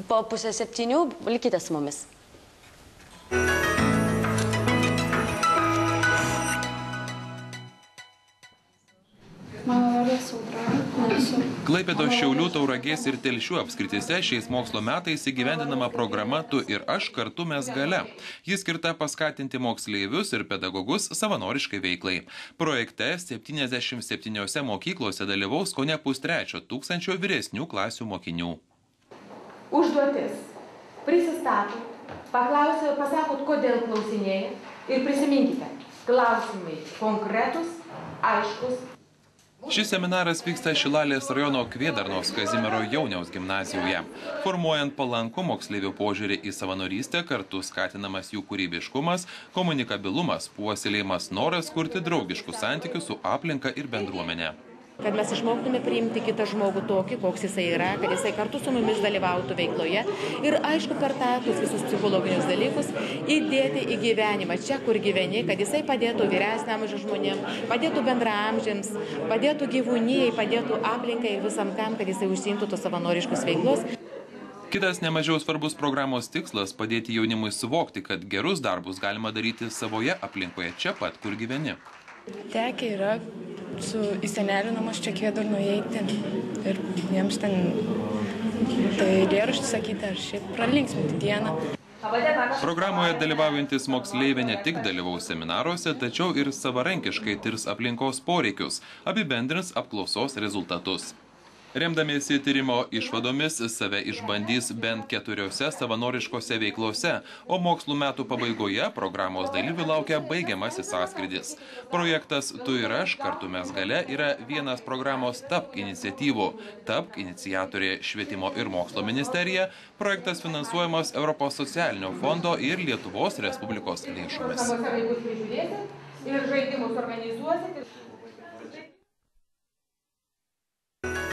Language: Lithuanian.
Po pusės 7 likite su mumis. Klaipėdos, Šiaulių, Tauragės ir Telšių apskrityse šiais mokslo metais įgyvendinama programa Tu ir aš kartu mes galia. Ji skirta paskatinti moksleivius ir pedagogus savanoriškai veiklai. Projekte 77 mokyklose dalyvaus kone 2,3 vyresnių klasių mokinių. Užduotis. Prisistatot, pasakot, kodėl klausinėja ir prisiminkite. Klausimai konkretus, aiškus. Šis seminaras vyksta Šilalės rajono Kvėdarnos Kazimiero Jauniaus gimnazijoje. Formuojant palankų moksleivių požiūrį į savanorystę, kartu skatinamas jų kūrybiškumas, komunikabilumas, puoselėjimas noras kurti draugiškus santykius su aplinka ir bendruomenė. Kad mes išmoktume priimti kitą žmogų tokį, koks jisai yra, kad jisai kartu su mumis dalyvautų veikloje ir aišku per tuos visus psichologinius dalykus įdėti į gyvenimą čia, kur gyveni, kad jisai padėtų vyresniam žmonėms, padėtų bendraamžiams, padėtų gyvūnijai, padėtų aplinkai ir visam kam, kad jisai užsiimtų tos savanoriškus veiklos. Kitas nemažiau svarbus programos tikslas – padėti jaunimui suvokti, kad gerus darbus galima daryti savoje aplinkoje čia pat, kur gyveni. Tekę yra su įsenelių namus čia Kvėdarno eiti ir jiems ten tai eilėraštį sakyti ar šiaip pralinksminti dieną. Programoje dalyvaujantis moksleiviai ne tik dalyvaus seminaruose, tačiau ir savarankiškai tirs aplinkos poreikius, apibendrins apklausos rezultatus. Remdamiesi tyrimo išvadomis save išbandys bent 4 savanoriškose veiklose, o mokslų metų pabaigoje programos dalyvių laukia baigiamasis sąskrydis. Projektas Tu ir aš kartu mes galia yra vienas programos TAPK iniciatyvų. TAPK iniciatorė Švietimo ir mokslo ministerija, projektas finansuojamas Europos socialinio fondo ir Lietuvos Respublikos lėšomis. Ir žaidimus organizuosite.